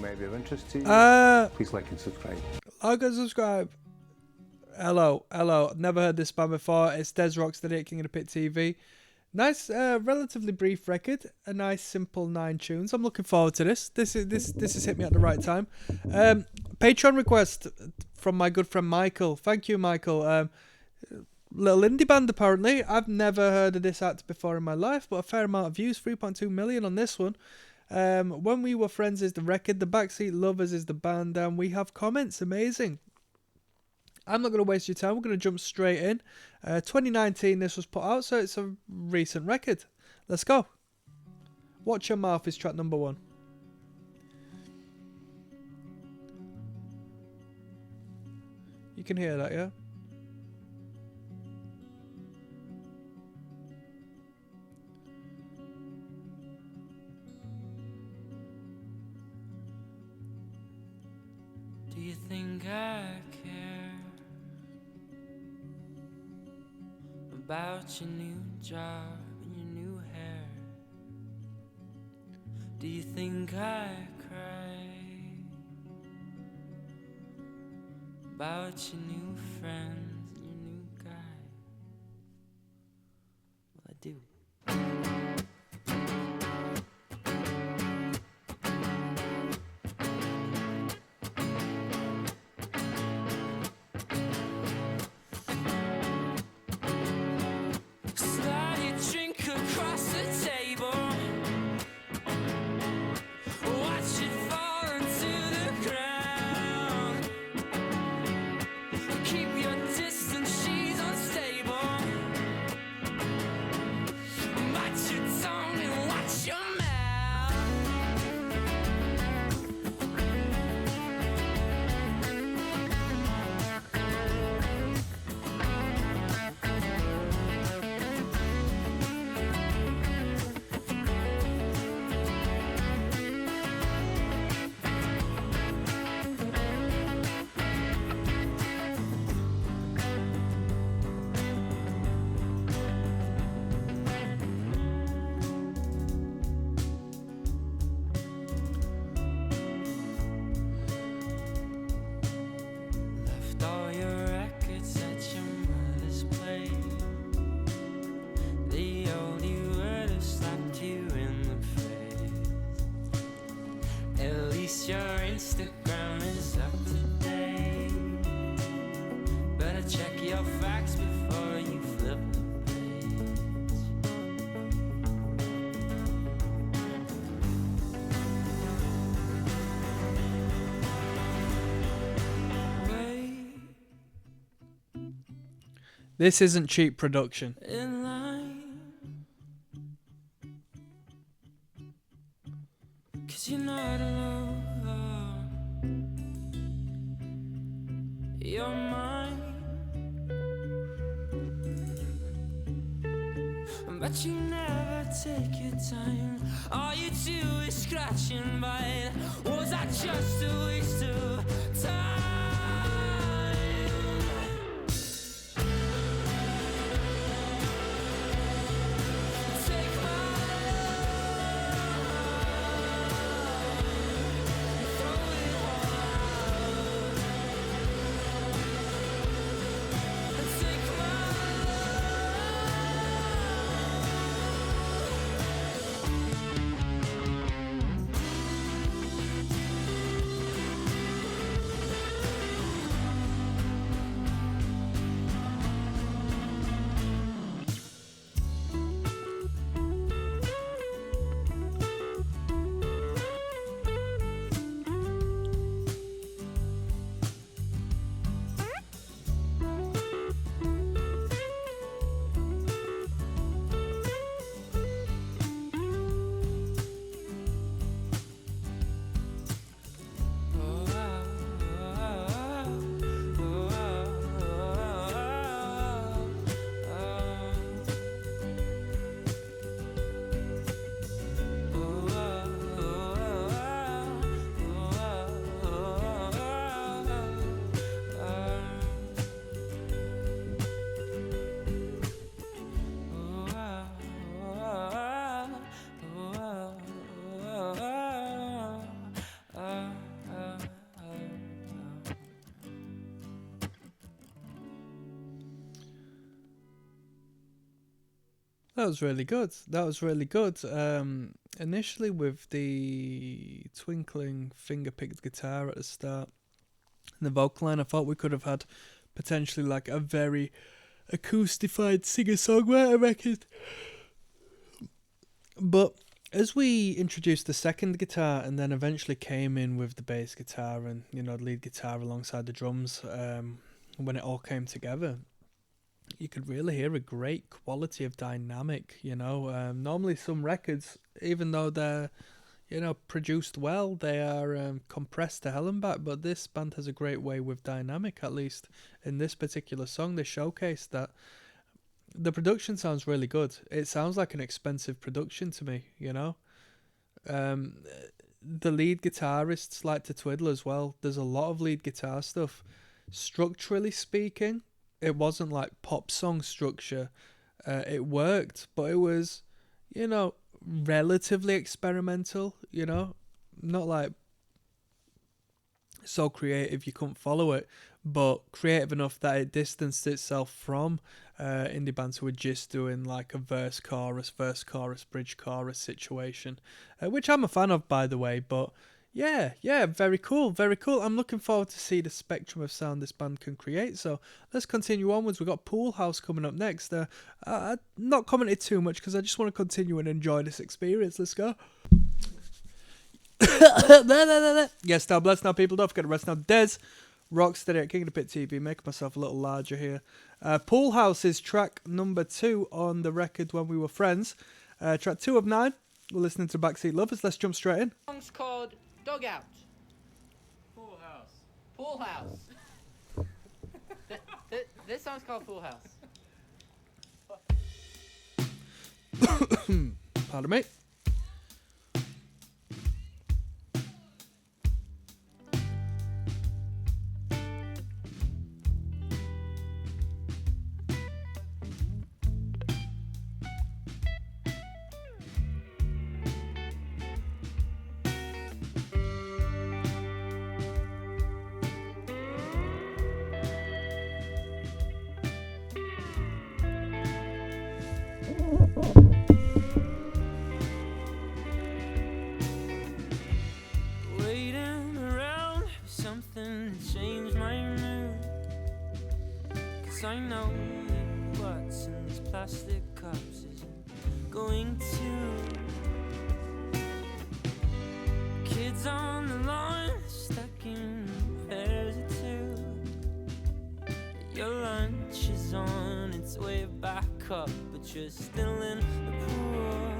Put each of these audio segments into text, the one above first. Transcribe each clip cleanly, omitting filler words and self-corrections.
may be of interest to you. Please like and subscribe. Like and subscribe. Hello. Never heard this band before. It's Des ROCKSTEADY at King of the Pit TV. Nice, relatively brief record. A nice, simple 9 tunes. I'm looking forward to this. This has hit me at the right time. Patreon request from my good friend Michael. Thank you, Michael. Little indie band apparently. I've never heard of this act before in my life, but a fair amount of views. 3.2 million on this one. When We Were Friends is the record. The Backseat Lovers is the band, and we have comments. Amazing. I'm not going to waste your time. We're going to jump straight in. 2019 this was put out, so it's a recent record. Let's go. Watch Your Mouth is track number 1. You can hear that, yeah? Do you think I care about your new job and your new hair? Do you think I cry about your new friends and your new guy? Well, I do. Your Instagram is up to date. Better check your facts before you flip the page. This isn't cheap production. In line, 'cause you're not alone. You're mine, but you never take your time. All you do is scratch and bite. Was I just a waste of time? Take my That was really good. That was really good. Initially with the twinkling finger-picked guitar at the start, and the vocal line, I thought we could have had potentially like a very acoustified singer-songwriter record. But as we introduced the second guitar and then eventually came in with the bass guitar and, you know, the lead guitar alongside the drums, when it all came together, you could really hear a great quality of dynamic, you know. Normally some records, even though they're, you know, produced well, they are compressed to hell and back, but this band has a great way with dynamic, at least in this particular song. They showcased that. The production sounds really good. It sounds like an expensive production to me, you know. The lead guitarists like to twiddle as well. There's a lot of lead guitar stuff. Structurally speaking, it wasn't like pop song structure. It worked, but it was, you know, relatively experimental, you know. Not like so creative you couldn't follow it, but creative enough that it distanced itself from indie bands who were just doing like a verse chorus, bridge chorus situation, which I'm a fan of, by the way. But yeah, very cool. I'm looking forward to see the spectrum of sound this band can create. So let's continue onwards. We've got Pool House coming up next. I've not commented too much because I just want to continue and enjoy this experience. Let's go. Yes, now bless now, people. Don't forget to rest now. Des, Rocksteady at King of the Pit TV. Make myself a little larger here. Pool House is track number 2 on the record When We Were Friends. Track 2 of 9. We're listening to Backseat Lovers. Let's jump straight in. The song's called Dugout. Pool house. Pool House. This song's called Pool House. Pardon me. Waiting around for something to change my mood. 'Cause I know that what's in these plastic cups isn't going to. Kids on the lawn, stuck in pairs of 2. Your lunch is on its way back up, but you're still in the pool.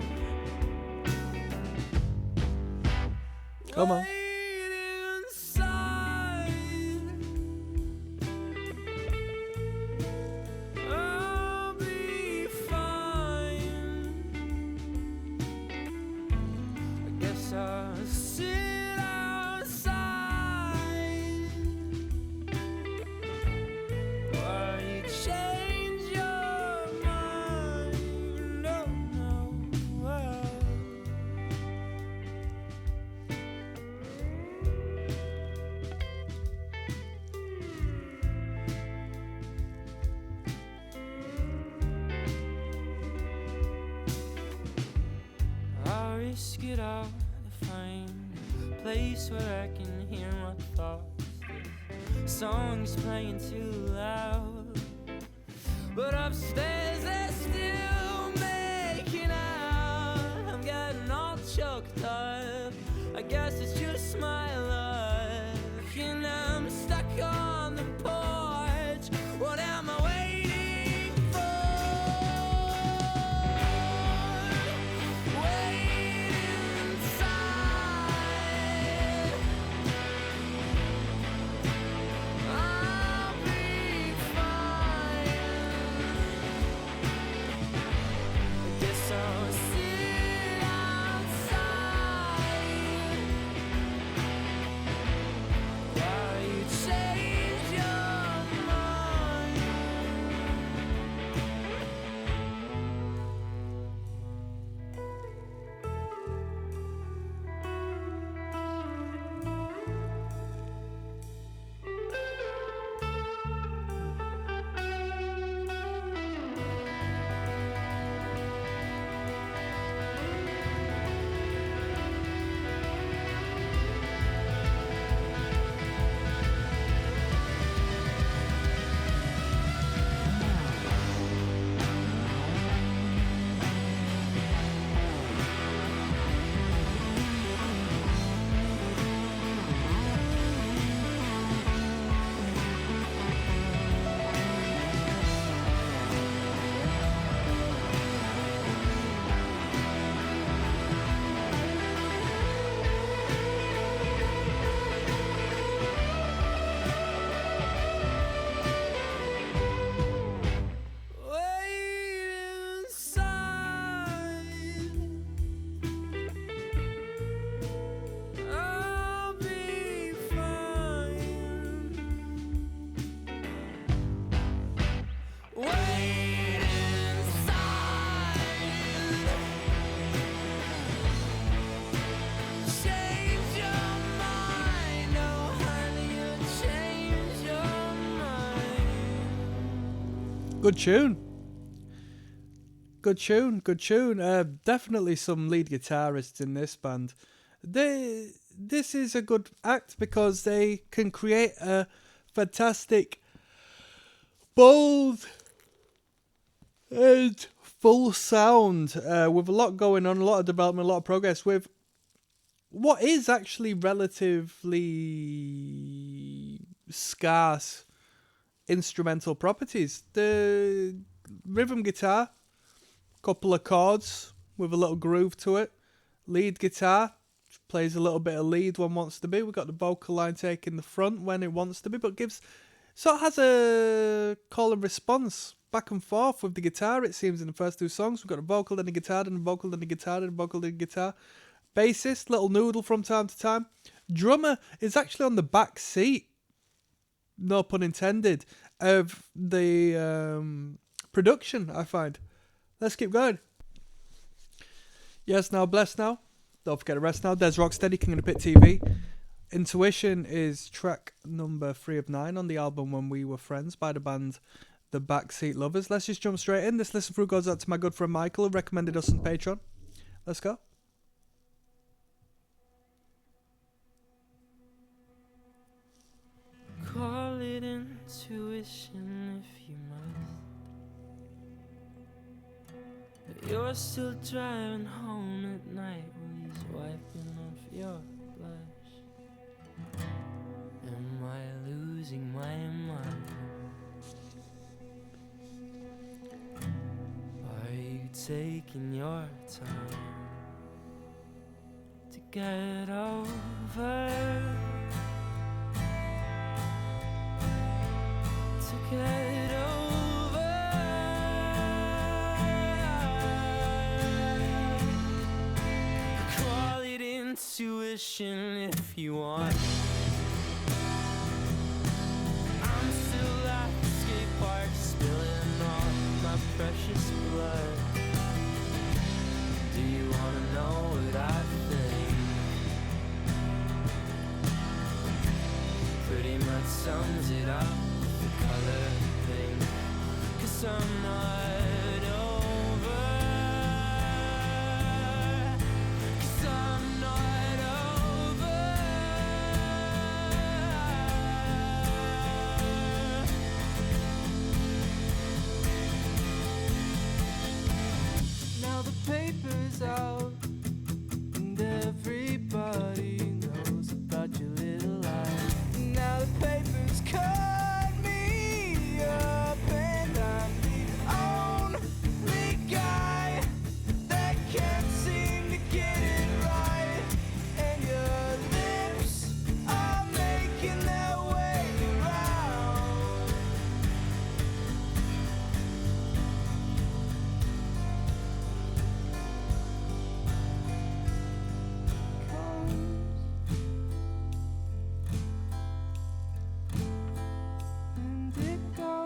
Come on. Wait inside. I'll be fine. I guess I'll sit outside while you change your mind. Oh no. I'll risk it all to find a place where I can hear my thoughts. This song's playing too loud, but upstairs they're still making out. I'm getting all choked up. I guess it's just my luck, and I'm stuck on the porch. What am I waiting for? Wait inside. I'll be fine. Good tune. Good tune. Good tune. Definitely some lead guitarists in this band. This is a good act because they can create a fantastic, bold, and full sound with a lot going on, a lot of development, a lot of progress with what is actually relatively scarce instrumental properties. The rhythm guitar, couple of chords with a little groove to it. Lead guitar, plays a little bit of lead when wants to be. We've got the vocal line taking the front when it wants to be, but sort of has a call and response back and forth with the guitar, it seems, in the first two songs. We've got a vocal, then a guitar, then a vocal, then a guitar, then a vocal, then a guitar. Bassist, little noodle from time to time. Drummer is actually on the back seat, no pun intended, of the production, I find. Let's keep going. Yes, now, bless now. Don't forget to rest now. There's Rocksteady, King of the Pit TV. Intuition is track number 3 of 9 on the album When We Were Friends by the band The Backseat Lovers. Let's just jump straight in. This listen through goes out to my good friend Michael, who recommended us on Patreon. Let's go. Call it intuition if you must. But you're still driving home at night while he's wiping off your blush. Am I losing my mind? Are you taking your time to get over? To get over. Call it intuition if you want. I'm still at the skate park, spilling all my precious blood. Do you wanna know what I think? Pretty much sums it up. Color pink, 'cause I'm not over, 'cause I'm not over. Now the paper's out and everybody knows about your little life. Now the paper's cut up and I'm the only guy that can't seem to get it right. And your lips are making their way around. And it goes.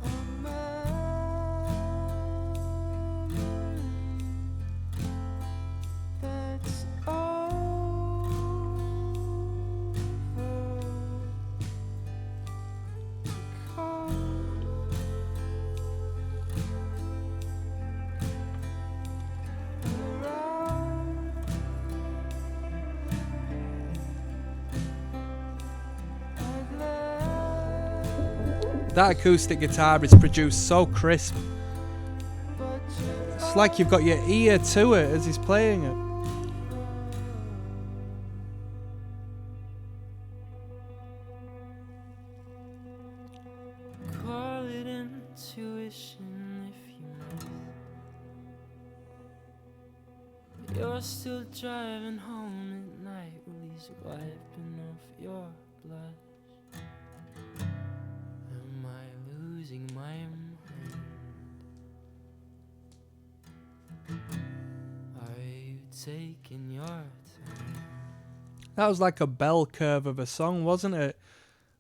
A memory that's That acoustic guitar is produced so crisp. It's like you've got your ear to it as he's playing it. Call it intuition if you must. You're still driving home at night while he's wiping off your blush. Am I losing my mind? Are you taking your time? That was like a bell curve of a song, wasn't it?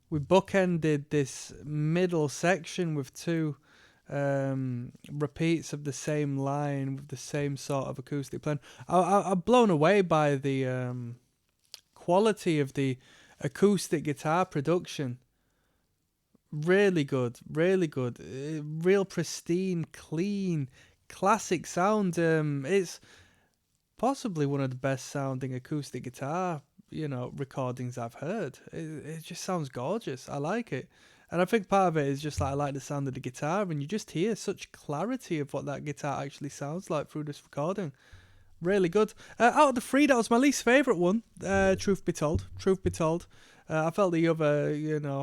We bookended this middle section with two repeats of the same line with the same sort of acoustic playing. I'm blown away by the quality of the acoustic guitar production. Really good, really good. Real pristine, clean, classic sound. It's possibly one of the best sounding acoustic guitar, recordings I've heard. It just sounds gorgeous. I like it. And I think part of it is just like I like the sound of the guitar, and you just hear such clarity of what that guitar actually sounds like through this recording. Really good. Out of the three, that was my least favourite one, truth be told. I felt the other,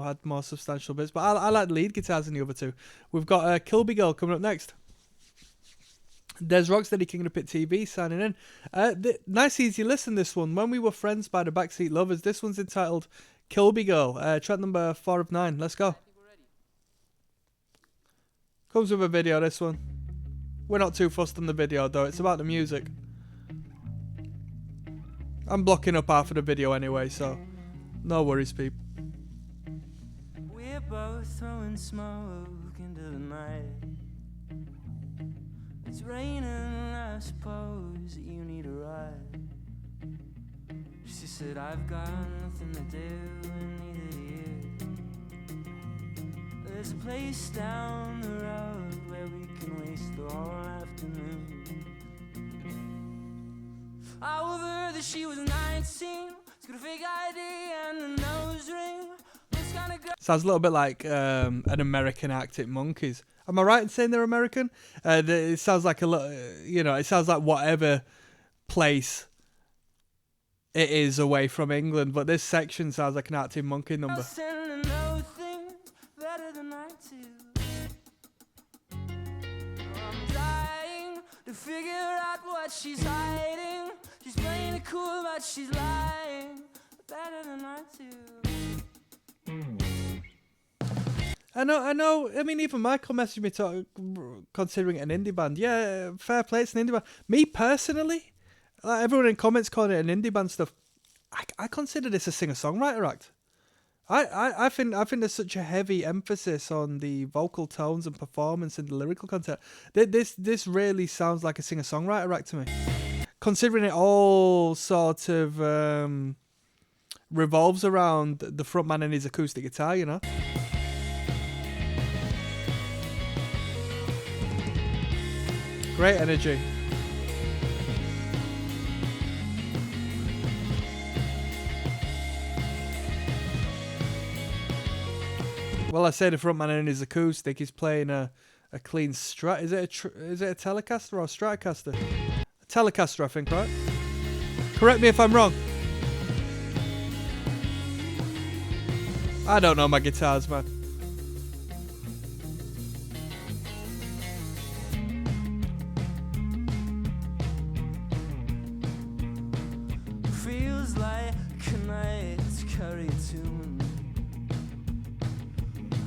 had more substantial bits, but I like the lead guitars in the other two. We've got Kilby Girl coming up next. There's Rocksteady King of the Pit TV signing in. Nice easy listen, this one. When We Were Friends by the Backseat Lovers. This one's entitled Kilby Girl. Track number 4 of 9. Let's go. Comes with a video, this one. We're not too fussed on the video, though. It's about the music. I'm blocking up half of the video anyway, so no worries, people. We're both throwing smoke into the night. It's raining, I suppose you need a ride. She said, I've got nothing to do, and neither do you. There's a place down the road where we can waste the whole afternoon. I overheard that she was 19. She's got a fake ID and a nose ring. Sounds a little bit like an American Arctic Monkeys. Am I right in saying they're American? It sounds like a lot, it sounds like whatever place it is away from England, but this section sounds like an Arctic Monkey number. I'm dying to figure out what she's hiding. She's playing it cool, but she's lying. Better than I do. I know. I mean, even Michael messaged me considering it an indie band. Yeah, fair play, it's an indie band. Me personally, like everyone in comments calling it an indie band stuff, I consider this a singer-songwriter act. I think there's such a heavy emphasis on the vocal tones and performance and the lyrical content. This really sounds like a singer-songwriter act to me. Considering it all sort of revolves around the frontman and his acoustic guitar, Great energy. Well, I say the frontman and his acoustic. He's playing a clean Strat. Is it a Telecaster or a Stratocaster? A Telecaster, I think, right? Correct me if I'm wrong. I don't know my guitars, man. Feels like a night's curry tune.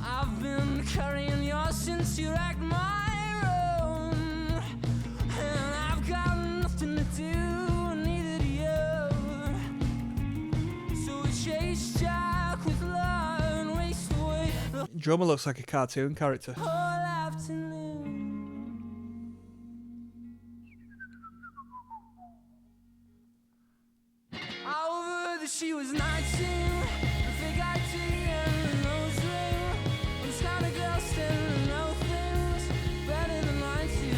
I've been carrying yours since you racked my room, and I've got nothing to do, neither do you. So we chase Jack with love and waste away the Drummer looks like a cartoon character. whole afternoon. Over that she was 19, a fake ID and a nose ring. This kind of girl standing to know things better than I do.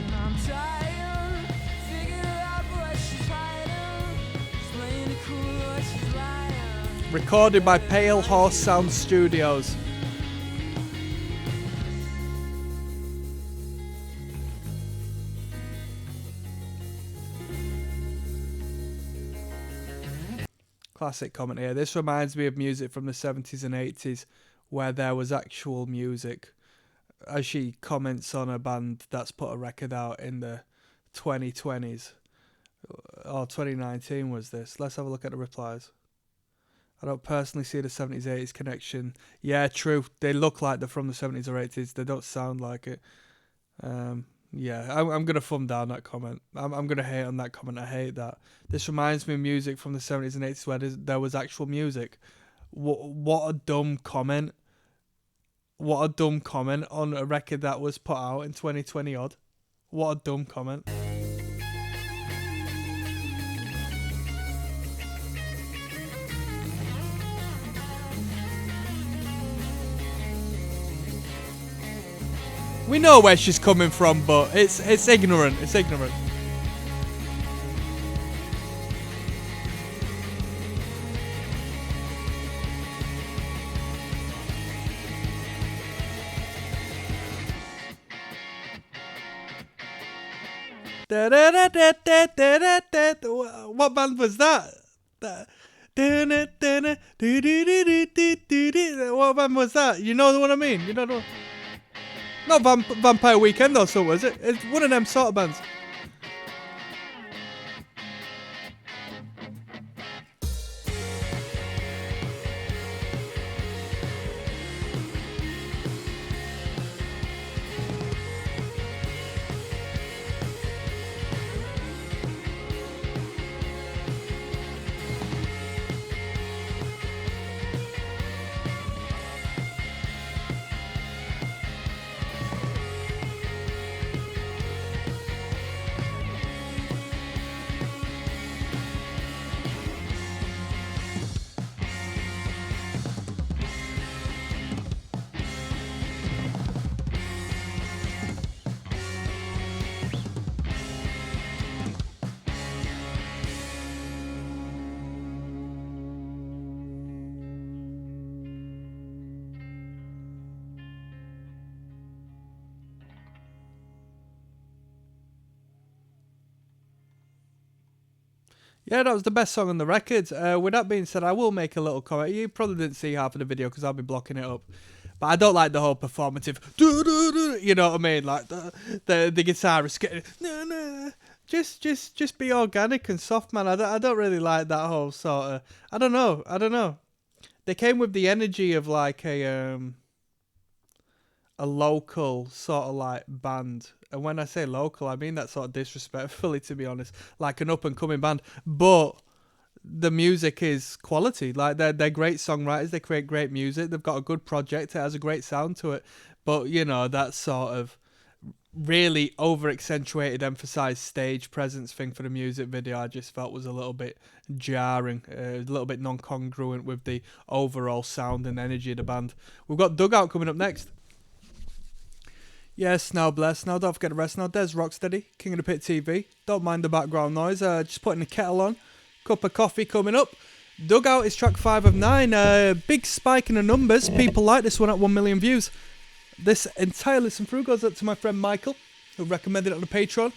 And I'm trying to figure out what she's hiding. She's playing it cool, but she's lying. Recorded by Pale Horse Sound Studios. Classic comment here. This reminds me of music from the 70s and 80s where there was actual music. As she comments on a band that's put a record out in the 2020s. Or 2019 was this. Let's have a look at the replies. I don't personally see the 70s, 80s connection. Yeah, true. They look like they're from the 70s or 80s. They don't sound like it. Yeah, I'm going to thumb down that comment. I'm going to hate on that comment. I hate that. This reminds me of music from the 70s and 80s where there was actual music. What a dumb comment. What a dumb comment on a record that was put out in 2020 odd. What a dumb comment. We know where she's coming from, but it's ignorant. It's ignorant. What band was that? What band was that? You know what I mean? You know what? Not Vampire Weekend or so, was it? It's one of them sort of bands. Yeah, that was the best song on the record. With that being said, I will make a little comment. You probably didn't see half of the video because I'll be blocking it up. But I don't like the whole performative, you know what I mean? Like the guitarist getting, just be organic and soft, man. I don't really like that whole sort of. I don't know. They came with the energy of like a local sort of like band. And when I say local, I mean that sort of disrespectfully, to be honest, like an up and coming band. But the music is quality. Like they're great songwriters. They create great music. They've got a good project. It has a great sound to it. But you know, that sort of really over accentuated, emphasized stage presence thing for the music video, I just felt was a little bit jarring, a little bit non-congruent with the overall sound and energy of the band. We've got Dugout coming up next. Yes, now bless. Now don't forget the rest. Now Des Rocksteady, King of the Pit TV. Don't mind the background noise. Just putting the kettle on. Cup of coffee coming up. Dugout is track 5 of 9. Big spike in the numbers. People like this one at 1 million views. This entire listen through goes up to my friend Michael, who recommended it on the Patreon.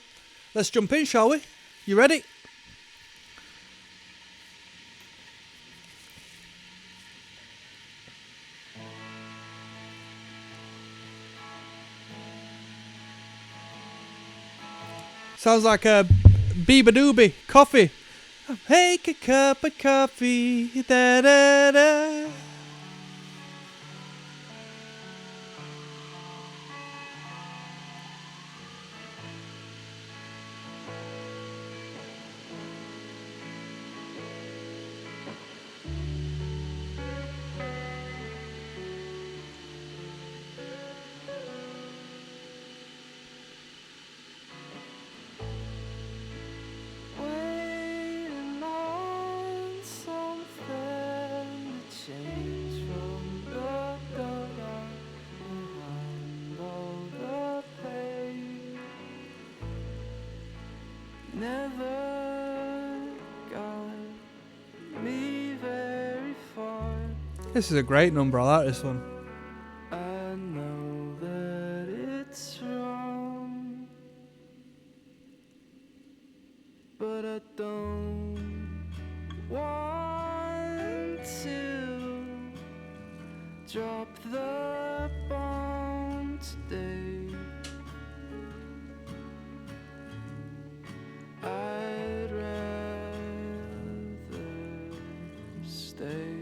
Let's jump in, shall we? You ready? Sounds like a Beaver-Doobie coffee. Make a cup of coffee. Da da da. This is a great number. I like this one. I know that it's wrong, but I don't want to drop the bomb today. I'd rather stay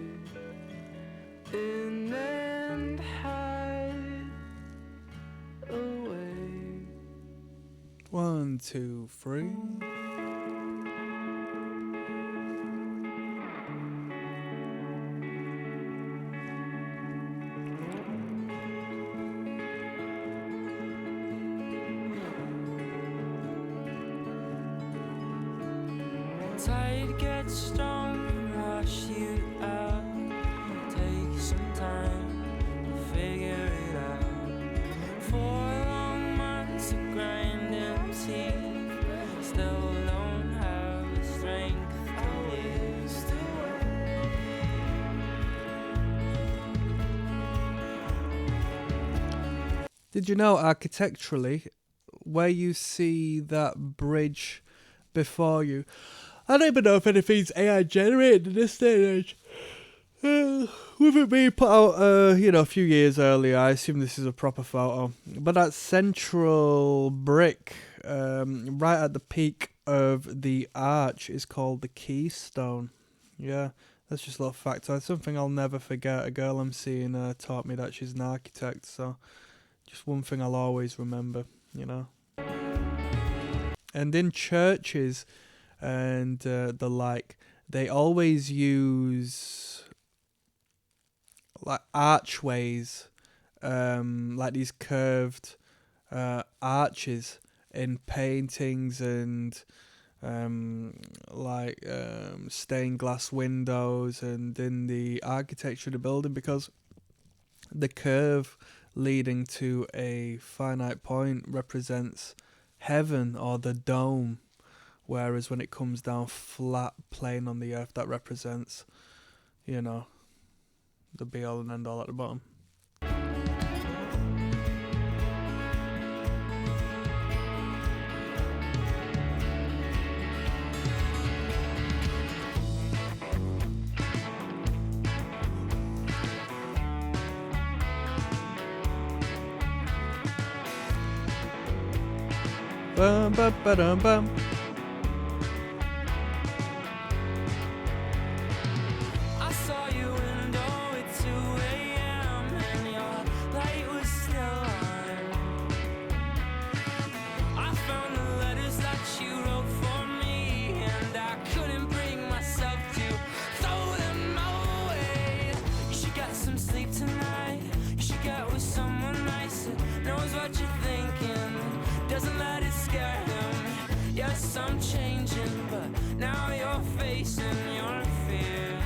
in and hide away. 1, 2, 3. Tide gets strong and wash you out. Take some time to figure it out. For a long Did you know architecturally, where you see that bridge before you, I don't even know if anything's AI generated in this day and age. With it being put out, a few years earlier, I assume this is a proper photo. But that central brick, right at the peak of the arch, is called the keystone. Yeah, that's just a little fact. It's something I'll never forget. A girl I'm seeing taught me that she's an architect, so just one thing I'll always remember, And in churches and the like, they always use like archways, like these curved arches in paintings and stained glass windows and in the architecture of the building, because the curve leading to a finite point represents heaven or the dome, whereas when it comes down flat plain on the earth, that represents, the be all and end all at the bottom. Bum, bum, ba-dum, bum. I saw your window at 2 a.m. and your light was still on. I found the letters that you wrote for me, and I couldn't bring myself to throw them away. You should get some sleep tonight. You should get with someone nice that knows what you're thinking, doesn't let it scare him. Yes, I'm changing, but now you're facing your fears.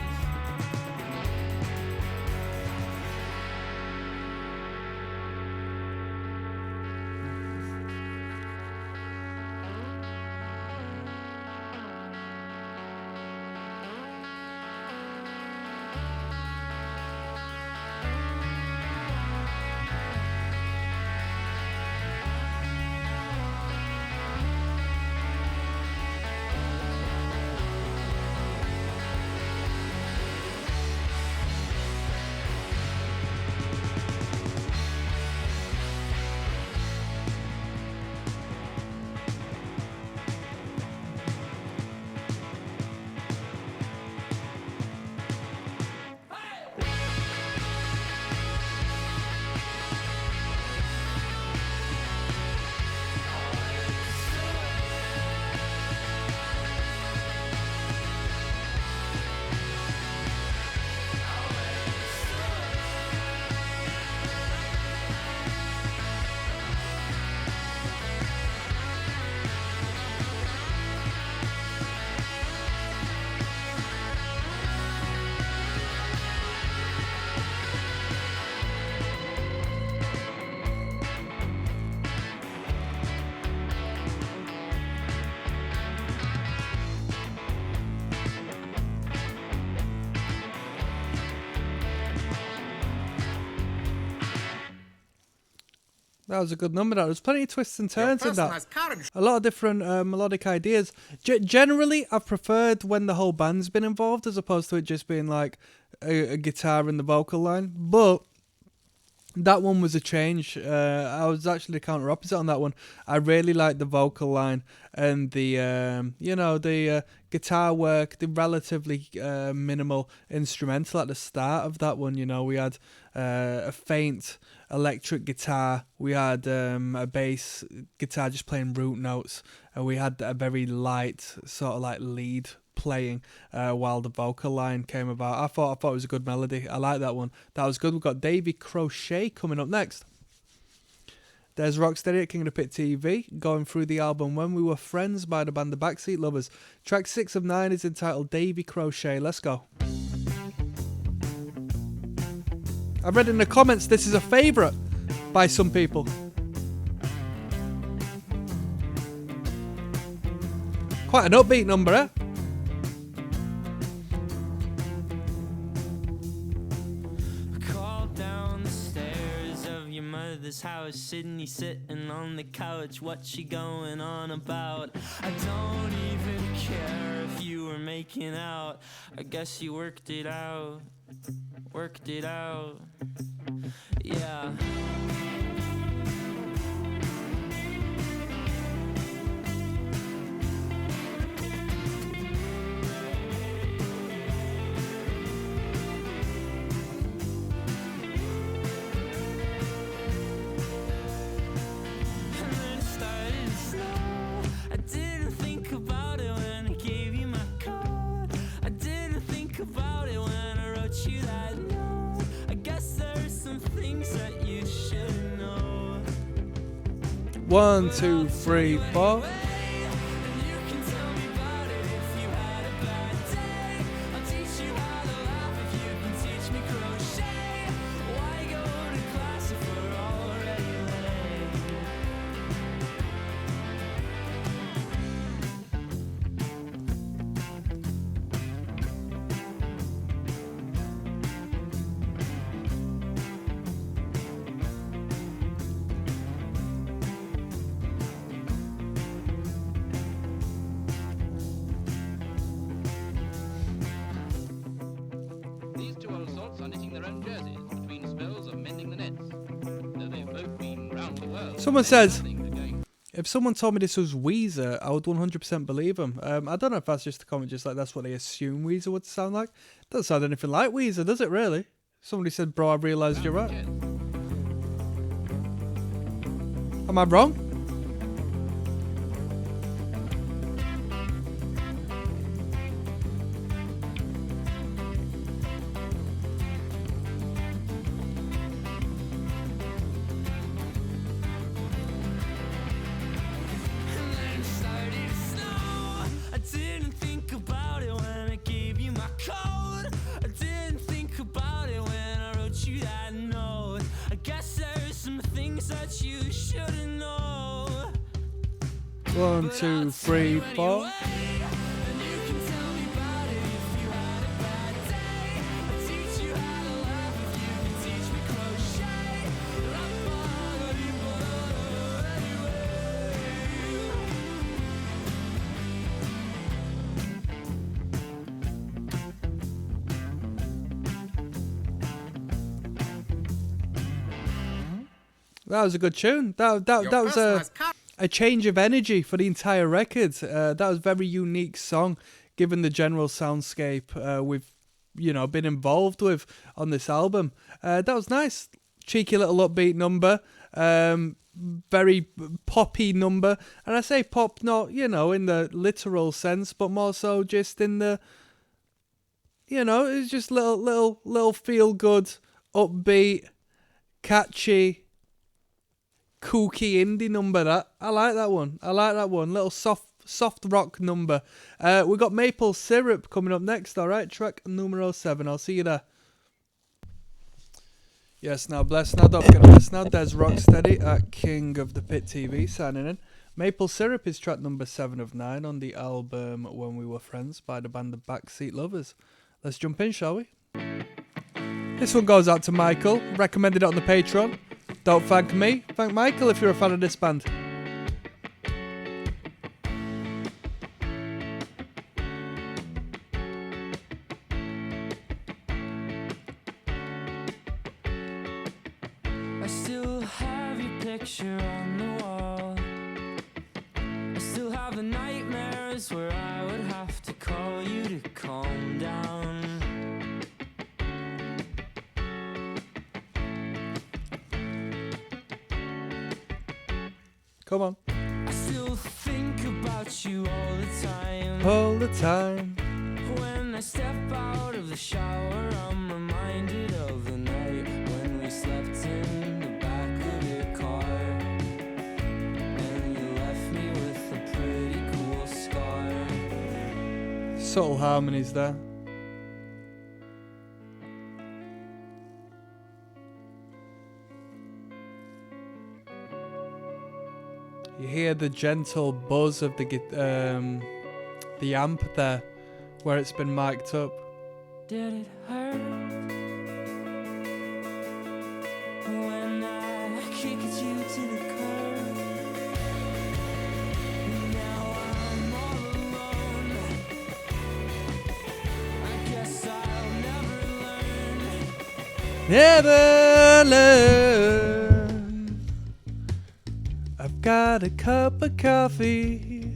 That was a good number. That was plenty of twists and turns in that. A lot of different melodic ideas. Generally, I've preferred when the whole band's been involved as opposed to it just being like a guitar and the vocal line. But that one was a change. I was actually the counter opposite on that one. I really liked the vocal line and the guitar work, the relatively minimal instrumental at the start of that one. We had a faint electric guitar, we had a bass guitar just playing root notes, and we had a very light sort of like lead playing while the vocal line came about. I thought it was a good melody. I like that one. That was good. We've got Davy Crochet coming up next. There's Rocksteady at King of the Pit TV going through the album When We Were Friends by the band the Backseat Lovers. Track 6 of 9 is entitled Davy Crochet. Let's go. I've read in the comments this is a favourite by some people. Quite an upbeat number, eh? Call down the stairs of your mother's house. house, Sydney sitting on the couch. What she going on about? I don't even care if you were making out. I guess you worked it out. Worked it out. Yeah. One, two, three, four. Someone says, if someone told me this was Weezer, I would 100% believe them. I don't know if that's just a comment, just like that's what they assume Weezer would sound like. Doesn't sound anything like Weezer, does it really? Somebody said, bro, I realised you're right. Am I wrong? One, two, three, four. That was a good tune. That was a change of energy for the entire record. That was a very unique song, given the general soundscape we've, been involved with on this album. That was nice. Cheeky little upbeat number. Very poppy number. And I say pop not, in the literal sense, but more so just in the, it's just little feel good, upbeat, catchy, kooky indie number. That I like that one. Little soft rock number. We got Maple Syrup coming up next. All right, track numero 7. I'll see you there. Yes, now bless, now don't forget bless. Now Des Rocksteady at King of the Pit TV signing in. Maple Syrup is track number 7 of 9 on the album When We Were Friends by the band the Backseat Lovers. Let's jump in, shall we? This one goes out to Michael. Recommended it on the Patreon. Don't thank me, thank Michael if you're a fan of this band. I still have your picture on the wall. I still have the nightmares where I would have to call you to calm down. Come on. I still think about you all the time. All the time. When I step out of the shower, I'm reminded of the night when we slept in the back of your car, and you left me with a pretty cool scar. Subtle harmonies there. You hear the gentle buzz of the amp there, where it's been mic'd up. Did it hurt when I kicked you Netherlands. I've got a cup of coffee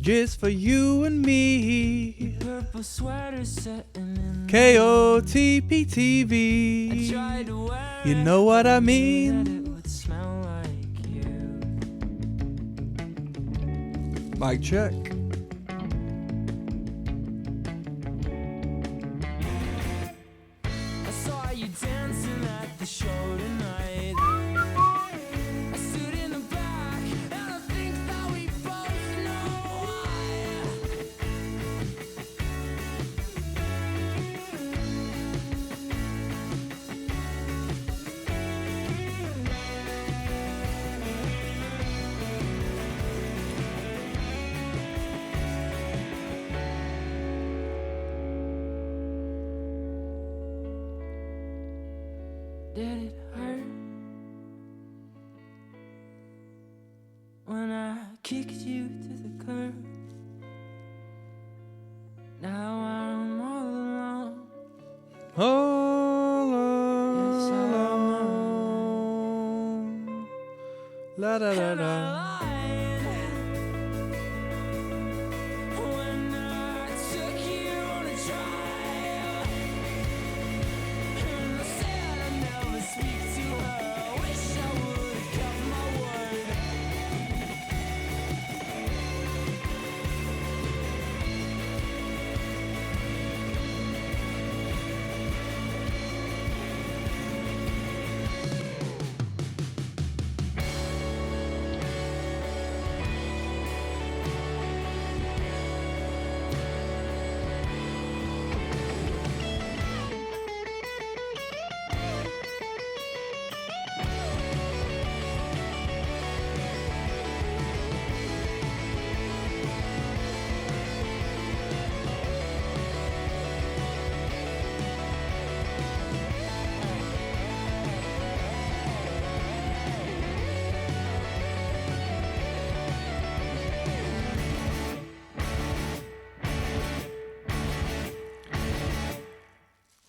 just for you and me. Purple sweater sitting in KOTP TV. tried to wear You know what I that mean? it would smell like you. Mic check. I saw you dancing at the show tonight. I stood in the back, and I think that we both know why. Did it hurt when I kicked you to the curb? Now I'm all alone. All Yes, I alone. La da da And da. I lied when I took you on a drive. And I said I'd never speak to her. Wish I would've kept my word.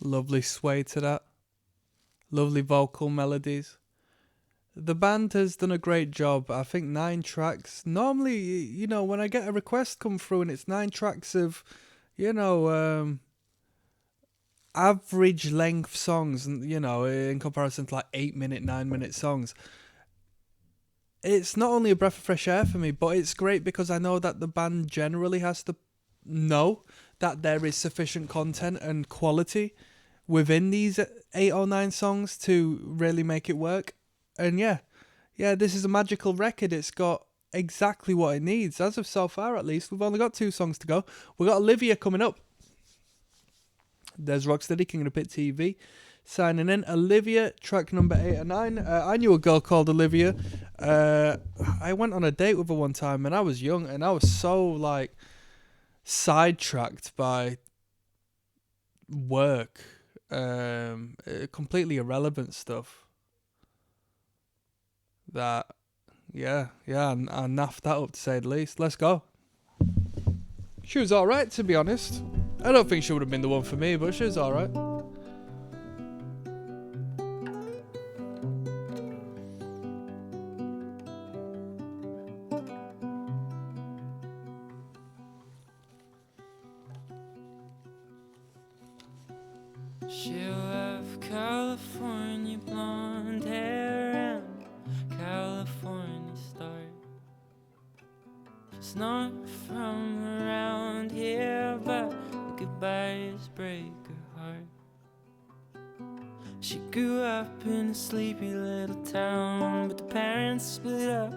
Lovely sway to that. Lovely vocal melodies. The band has done a great job. I think 9 tracks. Normally, you know, when I get a request come through and it's 9 tracks of, you know, average length songs, and you know, in comparison to like 8-minute, 9-minute songs, it's not only a breath of fresh air for me, but it's great because I know that the band generally has to know that there is sufficient content and quality within these 8 or 9 songs to really make it work. And yeah, this is a magical record. It's got exactly what it needs, as of so far at least. We've only got 2 songs to go. We've got Olivia coming up. There's Rocksteady, King of the Pit TV, signing in. Olivia, track number 8 and 9. I knew a girl called Olivia. I went on a date with her one time and I was young and I was so like sidetracked by work, completely irrelevant stuff, that I naffed that up to say the least. Let's go. She was alright, to be honest. I don't think she would have been the one for me, but she was alright. She'll have California blonde hair and California start. She's not from around here, but the goodbyes break her heart. She grew up in a sleepy little town, but the parents split up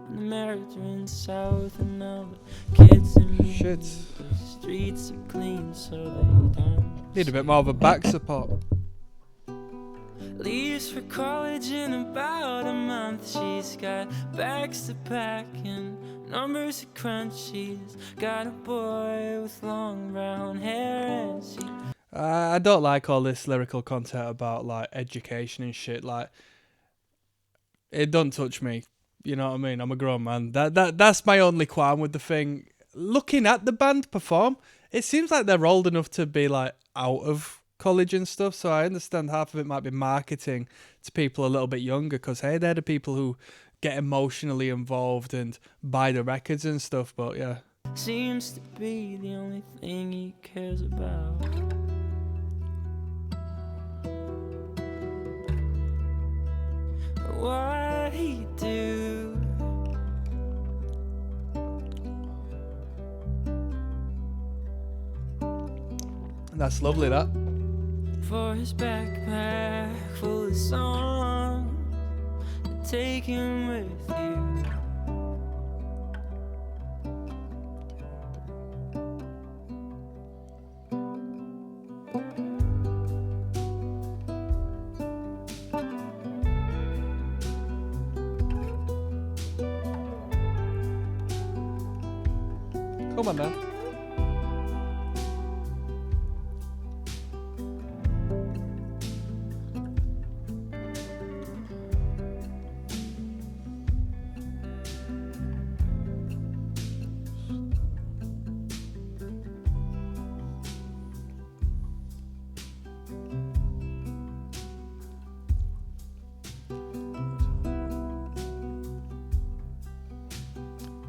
and the marriage went south, and now the kids and me, Shit. the streets are clean so they don't Need a bit more of a back support. leaves for college in about a month. She's got bags to pack and numbers to crunch. She's got a boy with long brown hair and she... I don't like all this lyrical content about like education and shit. Like, it don't touch me. You know what I mean? I'm a grown man. That's my only qualm with the thing. Looking at the band perform, it seems like they're old enough to be like out of college and stuff, so I understand half of it might be marketing to people a little bit younger, because, hey, they're the people who get emotionally involved and buy the records and stuff, but yeah. Seems to be the only thing he cares about. What he do? That's lovely, that. For his backpack full of songs, take him with you. Come on now.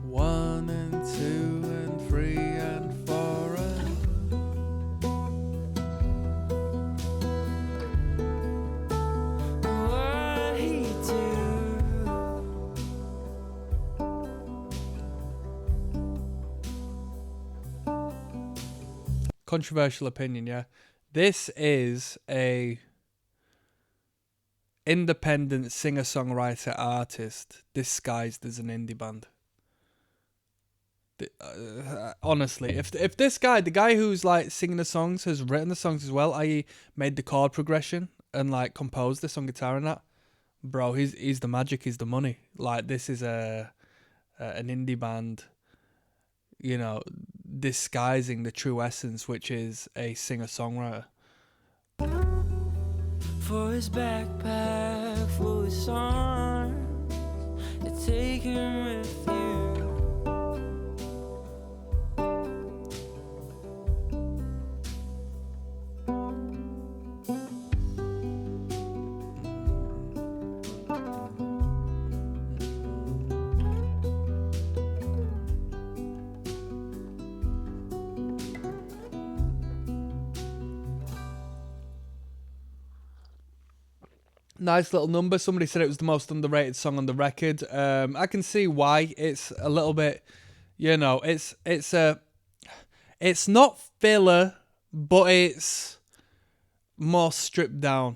One and two and three and four and What he do? controversial opinion, yeah. This is a independent singer-songwriter artist disguised as an indie band. Honestly, if this guy, the guy who's like singing the songs, has written the songs as well, i.e. made the chord progression and like composed this on guitar and that, bro, he's the magic, he's the money. Like, this is an indie band, you know, disguising the true essence, which is a singer-songwriter. For his backpack full of songs, take him with you. Nice little number. Somebody said it was the most underrated song on the record. I can see why. It's a little bit, you know, it's not filler, but it's more stripped down.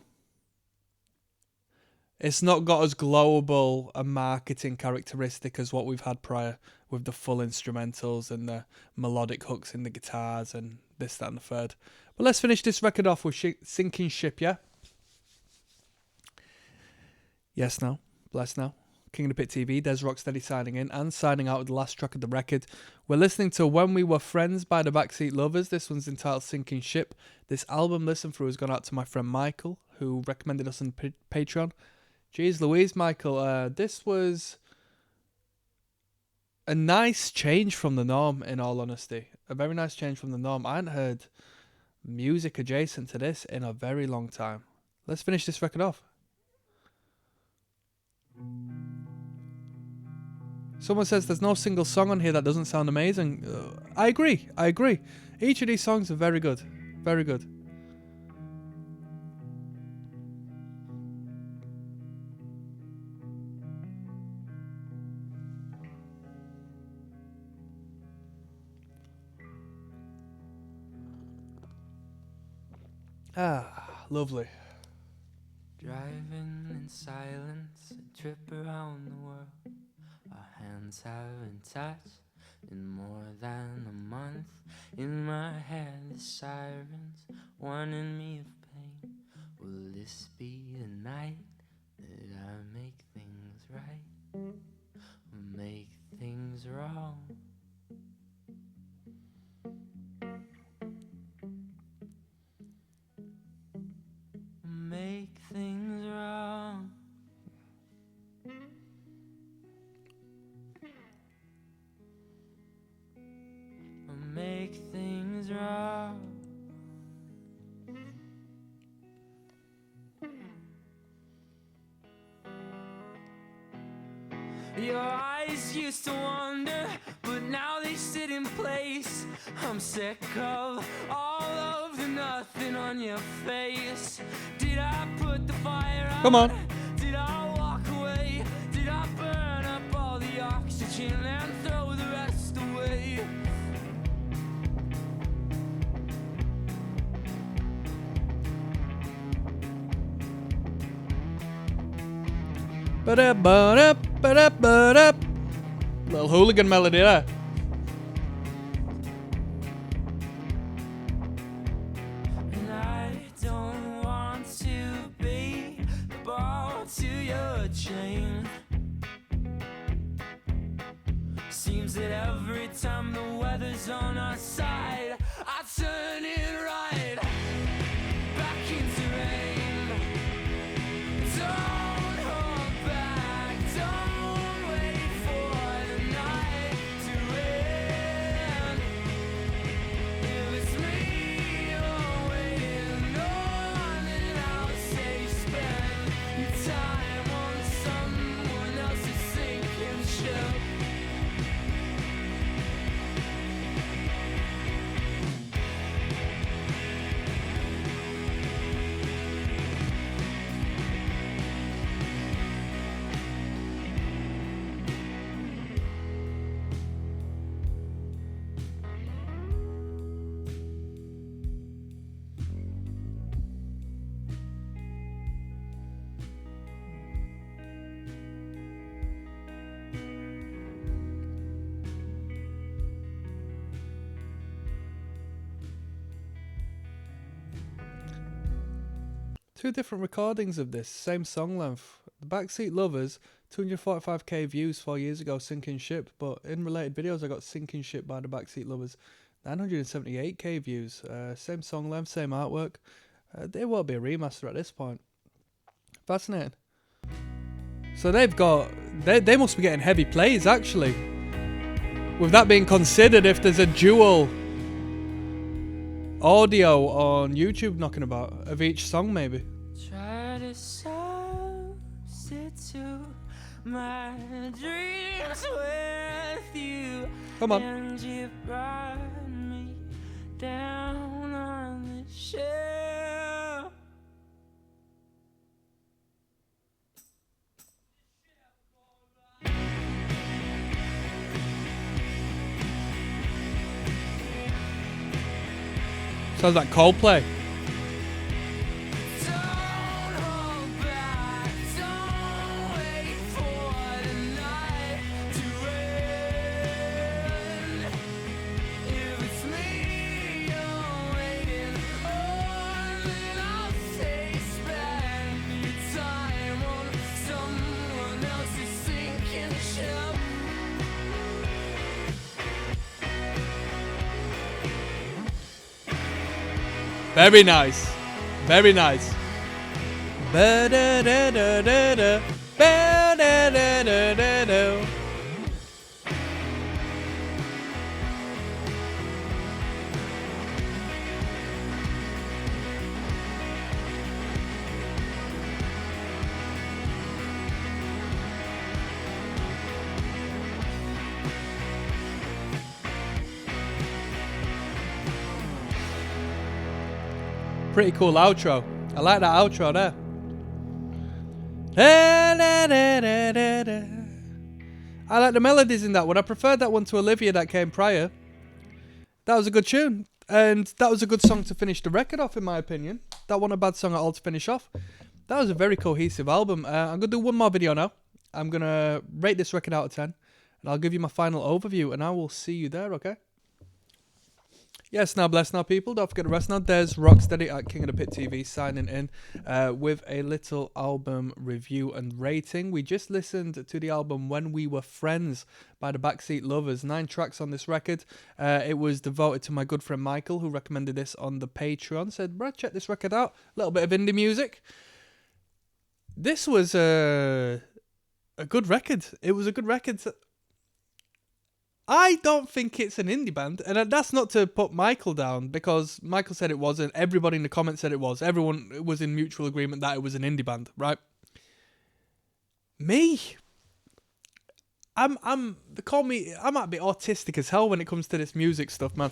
It's not got as global a marketing characteristic as what we've had prior, with the full instrumentals and the melodic hooks in the guitars and this, that, and the third. But let's finish this record off with Sinking Ship, yeah? Yes, now. Bless now. King of the Pit TV, Des Rocksteady signing in and signing out with the last track of the record. We're listening to When We Were Friends by the Backseat Lovers. This one's entitled Sinking Ship. This album listen through has gone out to my friend Michael, who recommended us on Patreon. Jeez Louise, Michael, this was a nice change from the norm, in all honesty. A very nice change from the norm. I hadn't heard music adjacent to this in a very long time. Let's finish this record off. Someone says there's no single song on here that doesn't sound amazing. I agree. Each of these songs are very good. Very good. Ah, lovely. Driving in silence, a trip around the world. Our hands haven't touched in more than a month. In my head, the sirens warning me of pain. Will this be the night that I make things right? Or make things wrong? Make things wrong. Make things wrong. Your eyes used to wander, but now they sit in place. I'm sick of all of the nothing on your face. Did I put the fire out? Come on. Did I walk away? Did I burn up all the oxygen and throw the rest away? Ba-da-ba-da-ba-da-ba-da. Little hooligan melody there. And I don't want to be the ball to your chain. Seems that every time the weather's on our side, I turn it right back into rain. Don't hold back, don't wait for the night to end. If it's me you're waiting on, then I'll say spend your time on someone else's sinking ship. Two different recordings of this, same song length. The Backseat Lovers, 245k views 4 years ago, Sinking Ship. But in related videos, I got Sinking Ship by the Backseat Lovers, 978k views. Same song length, same artwork. There won't be a remaster at this point. Fascinating. So they've got, they must be getting heavy plays actually. With that being considered, if there's a dual audio on YouTube knocking about of each song maybe. Try to substitute my dreams with you. Come on. And you brought me down on the ship. Sounds like Coldplay. Don't hold back, don't wait for the night to end. If it's me you're waiting on, then I'll say spend your time on someone else's sinking ship. Very nice. Very nice. Ba-da-da-da-da-da. Ba-da-da-da-da-da. Pretty cool outro. I like that outro there. I like the melodies in that one. I preferred that one to Olivia that came prior. That was a good tune. And that was a good song to finish the record off, in my opinion. That wasn't a bad song at all to finish off. That was a very cohesive album. I'm going to do one more video now. I'm going to rate this record out of 10. And I'll give you my final overview. And I will see you there, okay? Yes, now bless now people. Don't forget to rest now. There's ROCKSTEADY at King of the Pit TV signing in with a little album review and rating. We just listened to the album When We Were Friends by the Backseat Lovers. 9 tracks on this record. It was devoted to my good friend Michael, who recommended this on the Patreon. Said, Brad, check this record out. A little bit of indie music. This was a good record. It was a good record. I don't think it's an indie band, and that's not to put Michael down, because Michael said it wasn't. Everybody in the comments said it was. Everyone was in mutual agreement that it was an indie band, right? Me, I might be autistic as hell when it comes to this music stuff, man.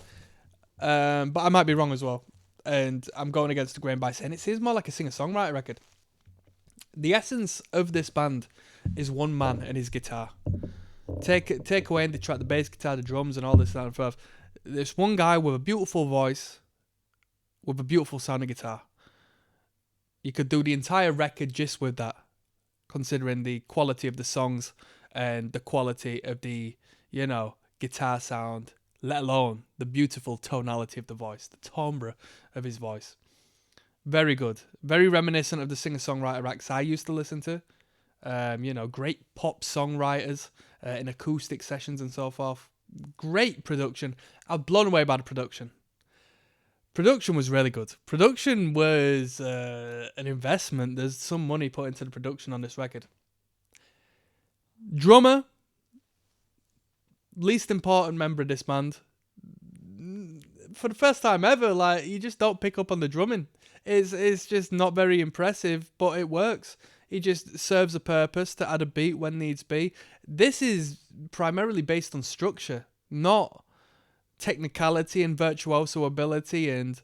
But I might be wrong as well. And I'm going against the grain by saying it seems more like a singer-songwriter record. The essence of this band is one man and his guitar. Take away and detract the bass guitar, the drums, and all this and that. There's one guy with a beautiful voice, with a beautiful sounding guitar. You could do the entire record just with that, considering the quality of the songs and the quality of the, guitar sound, let alone the beautiful tonality of the voice, the timbre of his voice. Very good. Very reminiscent of the singer-songwriter acts I used to listen to. Great pop songwriters in acoustic sessions and so forth. Great production. I was blown away by the production. Production was really good. Production was an investment. There's some money put into the production on this record. Drummer, least important member of this band. For the first time ever, you just don't pick up on the drumming. It's just not very impressive, but it works. He just serves a purpose to add a beat when needs be. This is primarily based on structure, not technicality and virtuoso ability and,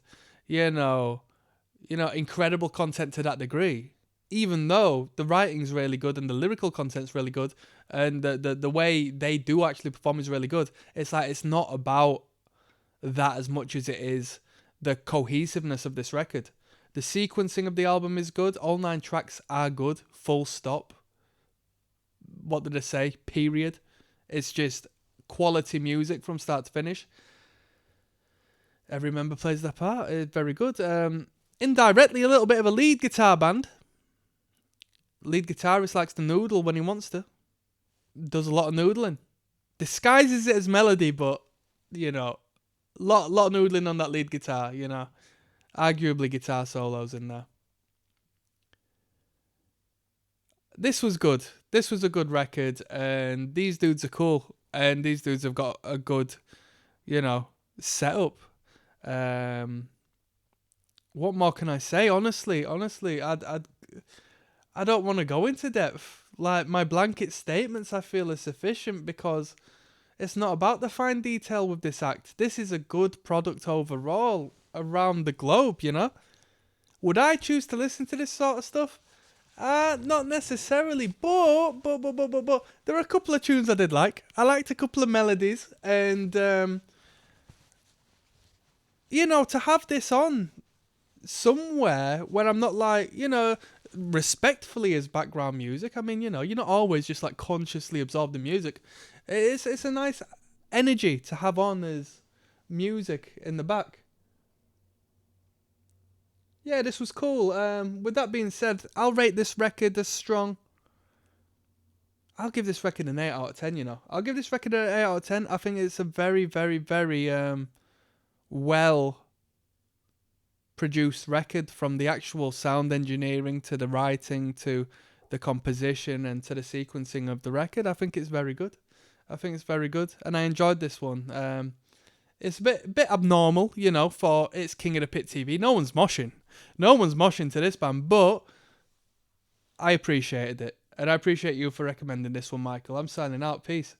incredible content to that degree. Even though the writing's really good and the lyrical content's really good and the way they do actually perform is really good, it's not about that as much as it is the cohesiveness of this record. The sequencing of the album is good. All 9 tracks are good. Full stop. What did I say? Period. It's just quality music from start to finish. Every member plays their part. It's very good. Indirectly, a little bit of a lead guitar band. Lead guitarist likes to noodle when he wants to. Does a lot of noodling. Disguises it as melody, but, lot of noodling on that lead guitar, Arguably guitar solos in there. This was good. This was a good record, and these dudes are cool, and these dudes have got a good, setup. What more can I say? Honestly, I don't want to go into depth. My blanket statements I feel are sufficient because it's not about the fine detail with this act. This is a good product overall around the globe, Would I choose to listen to this sort of stuff? Not necessarily, but there are a couple of tunes I did like. I liked a couple of melodies, and to have this on somewhere when I'm not respectfully as background music. I mean, you're not always just consciously absorbed in music. It's a nice energy to have on as music in the back. Yeah, this was cool. With that being said, I'll rate this record as strong. I'll give this record an 8 out of 10, I'll give this record an 8 out of 10. I think it's a very, very, very well produced record, from the actual sound engineering to the writing to the composition and to the sequencing of the record. I think it's very good. And I enjoyed this one. It's a bit abnormal, for it's King of the Pit TV. No one's moshing to this band, but I appreciated it. And I appreciate you for recommending this one, Michael. I'm signing out. Peace.